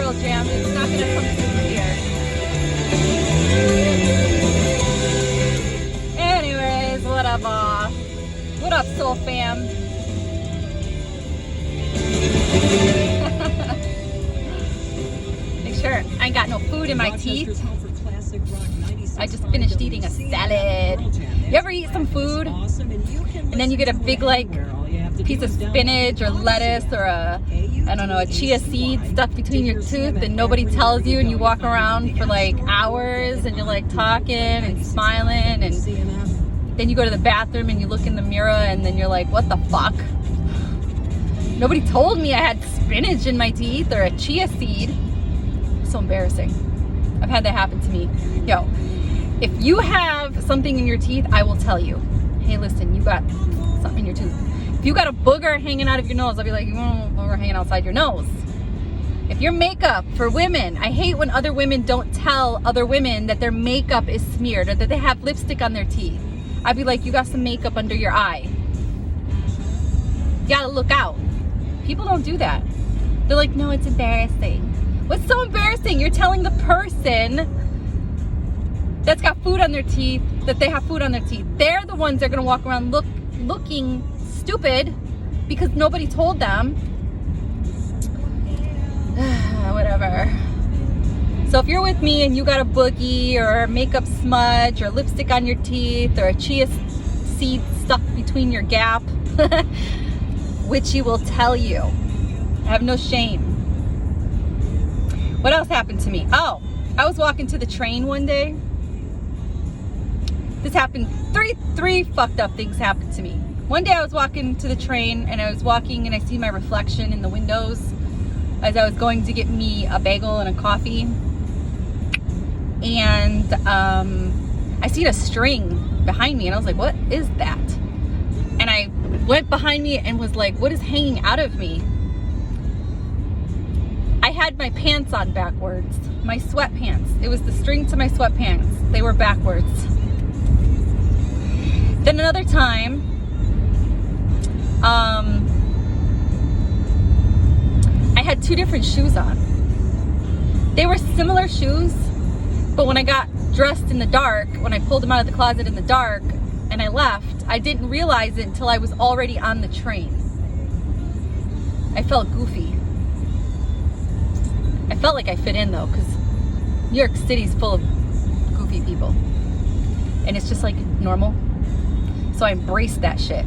oil jam. It's not gonna come through here. Anyways, whatever. What up, Soul Fam? Make sure I ain't got no food in my teeth. I just finished eating a salad. You ever eat some food and then you get a big like piece of spinach or lettuce or a chia seed stuck between your tooth and nobody tells you, and you walk around for like hours and you're like talking and smiling, and then you go to the bathroom and you look in the mirror and then you're like, what the fuck? Nobody told me I had spinach in my teeth or a chia seed. So embarrassing. I've had that happen to me. Yo, if you have something in your teeth, I will tell you, hey, listen, you got something in your tooth. If you got a booger hanging out of your nose, I'll be like, booger hanging outside your nose. If your makeup, for women, I hate when other women don't tell other women that their makeup is smeared or that they have lipstick on their teeth. I'd be like, you got some makeup under your eye. You gotta look out. People don't do that. They're like, no, it's embarrassing. What's so embarrassing? You're telling the person that's got food on their teeth that they have food on their teeth. They're the ones that are gonna walk around looking stupid because nobody told them. Whatever. So if you're with me and you got a boogie or a makeup smudge or lipstick on your teeth or a chia seed stuck between your gap, Witchy will tell you. I have no shame. What else happened to me? Oh, I was walking to the train one day. This happened, three fucked up things happened to me. One day I was walking to the train and I was walking and I see my reflection in the windows as I was going to get me a bagel and a coffee. And I seen a string behind me and I was like, what is that? And I went behind me and was like, what is hanging out of me? I had my pants on backwards, my sweatpants. It was the string to my sweatpants. They were backwards. Then another time, I had two different shoes on. They were similar shoes, but when I got dressed in the dark, when I pulled them out of the closet in the dark and I left, I didn't realize it until I was already on the train. I felt goofy. I felt like I fit in though, because New York City's full of goofy people. And it's just like normal. So I embraced that shit.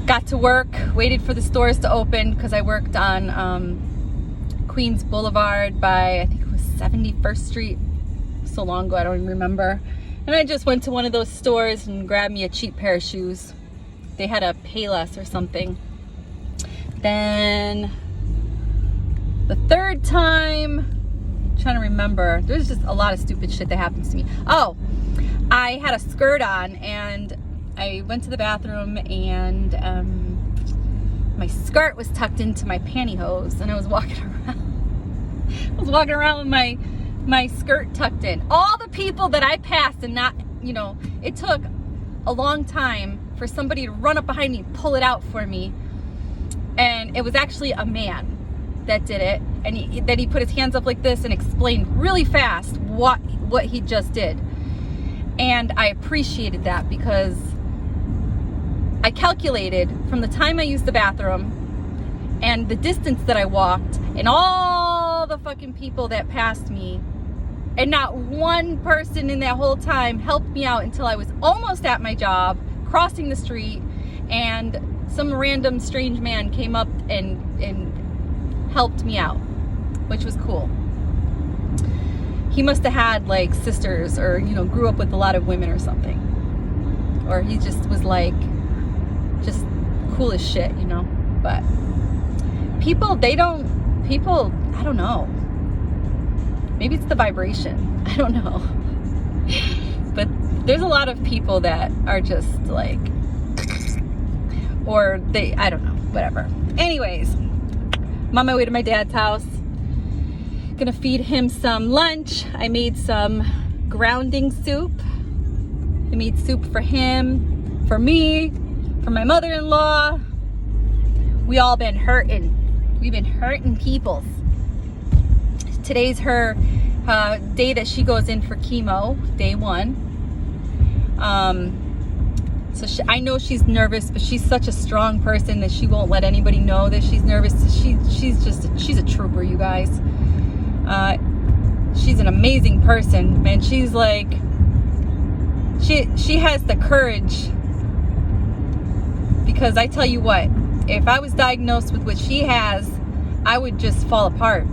Got to work, waited for the stores to open because I worked on Queens Boulevard by, I think it was 71st Street. So long ago, I don't even remember. And I just went to one of those stores and grabbed me a cheap pair of shoes. They had a Payless or something. Then the third time, I'm trying to remember, there's just a lot of stupid shit that happens to me. Oh, I had a skirt on and I went to the bathroom and my skirt was tucked into my pantyhose and I was walking around. I was walking around with my skirt tucked in. All the people that I passed and not, it took a long time for somebody to run up behind me and pull it out for me. And it was actually a man that did it. And then he put his hands up like this and explained really fast what he just did. And I appreciated that because I calculated from the time I used the bathroom and the distance that I walked and all the fucking people that passed me, and not one person in that whole time helped me out until I was almost at my job, crossing the street, and some random strange man came up and helped me out, which was cool. He must have had like sisters or, grew up with a lot of women or something. Or he just was like, just cool as shit, But people, I don't know. Maybe it's the vibration. I don't know. But there's a lot of people that are just like, or I don't know, whatever. Anyways, I'm on my way to my dad's house. Gonna feed him some lunch. I made some grounding soup. I made soup for him, for me, for my mother-in-law. We all been hurting. We've been hurting peoples. Today's her day that she goes in for chemo, day 1. So I know she's nervous, but she's such a strong person that she won't let anybody know that she's nervous. She's a trooper, you guys. She's an amazing person, man. She's like, she has the courage, because I tell you what, if I was diagnosed with what she has, I would just fall apart.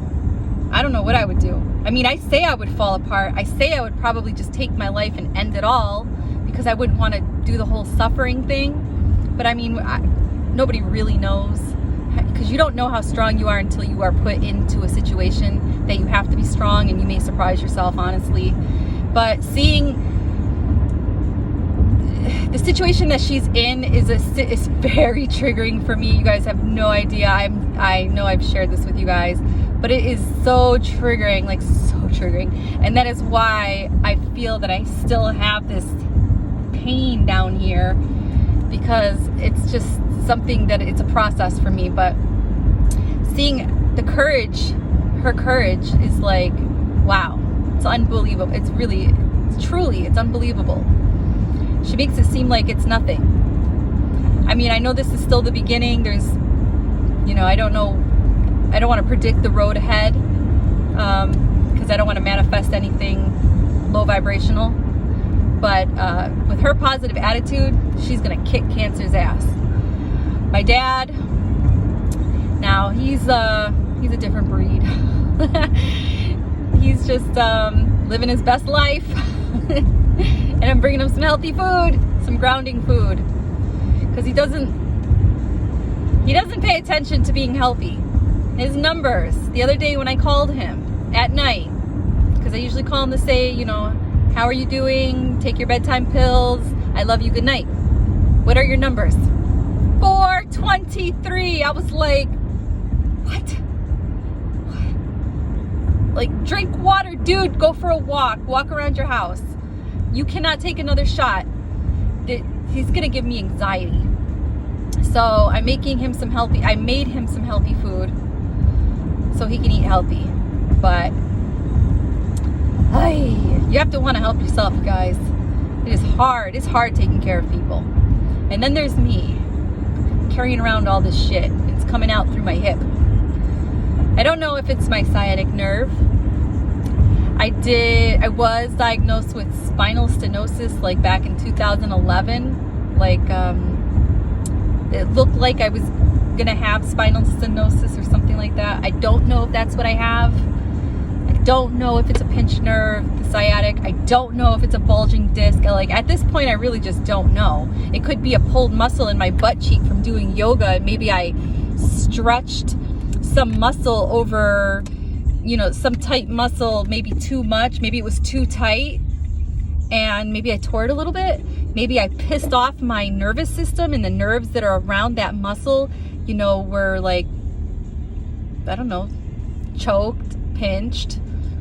I don't know what I would do. I mean, I say I would fall apart. I say I would probably just take my life and end it all, because I wouldn't want to do the whole suffering thing. But I mean, nobody really knows, because you don't know how strong you are until you are put into a situation that you have to be strong, and you may surprise yourself, honestly. But seeing the situation that she's in is very triggering for me. You guys have no idea. I know I've shared this with you guys, but it is so triggering, like so triggering. And that is why I feel that I still have this pain down here, because it's just something that it's a process for me. But seeing the courage, her courage is like, wow, it's unbelievable. It's unbelievable. She makes it seem like it's nothing. I mean, I know this is still the beginning. There's, I don't know. I don't want to predict the road ahead, because I don't want to manifest anything low vibrational. But with her positive attitude, she's going to kick cancer's ass. My dad, now he's a different breed. He's just living his best life. And I'm bringing him some healthy food, some grounding food, because he doesn't pay attention to being healthy. His numbers, the other day when I called him at night, because I usually call him to say, how are you doing? Take your bedtime pills. I love you. Good night. What are your numbers? 423. I was like, what? Like, drink water, dude. Go for a walk. Walk around your house. You cannot take another shot. He's gonna give me anxiety. So I made him some healthy food so he can eat healthy. But you have to want to help yourself, guys. It is hard. It's hard taking care of people. And then there's me carrying around all this shit. It's coming out through my hip. I don't know if it's my sciatic nerve. I was diagnosed with spinal stenosis like back in 2011. Like, it looked like I was gonna have spinal stenosis or something like that. I don't know if that's what I have. I don't know if it's a pinched nerve, the sciatic. I don't know if it's a bulging disc. Like, at this point, I really just don't know. It could be a pulled muscle in my butt cheek from doing yoga, and maybe I stretched some muscle over, some tight muscle, maybe too much. Maybe it was too tight, and maybe I tore it a little bit. Maybe I pissed off my nervous system, and the nerves that are around that muscle, were like, I don't know, choked, pinched,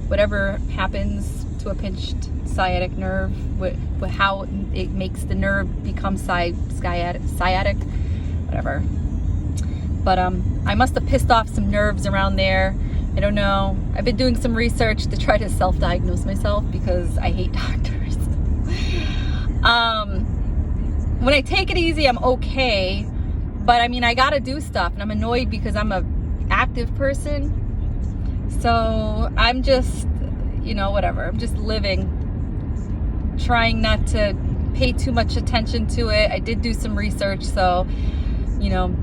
whatever happens to a pinched sciatic nerve, with how it makes the nerve become sciatic, whatever. But I must have pissed off some nerves around there. I don't know. I've been doing some research to try to self-diagnose myself, because I hate doctors. When I take it easy, I'm okay. But I mean, I gotta do stuff, and I'm annoyed because I'm an active person. So I'm just, whatever. I'm just living, trying not to pay too much attention to it. I did do some research, so,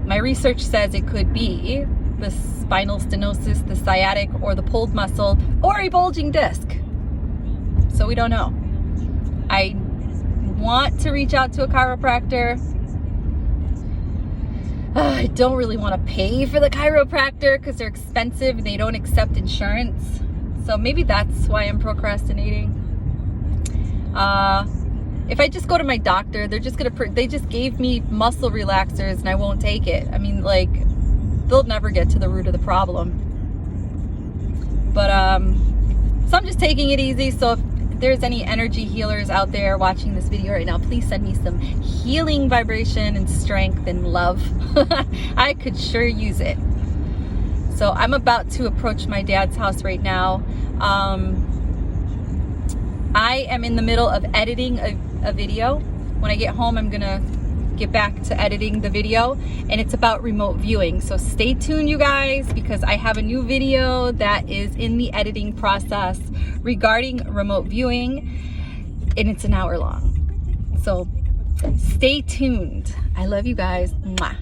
my research says it could be the spinal stenosis, the sciatic, or the pulled muscle, or a bulging disc. So we don't know. I want to reach out to a chiropractor. I don't really want to pay for the chiropractor because they're expensive and they don't accept insurance. So maybe that's why I'm procrastinating. If I just go to my doctor, they just gave me muscle relaxers and I won't take it. I mean, like, they'll never get to the root of the problem. But so I'm just taking it easy. So if there's any energy healers out there watching this video right now, please send me some healing vibration and strength and love. I could sure use it. So I'm about to approach my dad's house right now. I am in the middle of editing a video. When I get home, I'm gonna get back to editing the video, and it's about remote viewing. So stay tuned, you guys, because I have a new video that is in the editing process regarding remote viewing, and it's an hour long. So stay tuned. I love you guys. Mwah.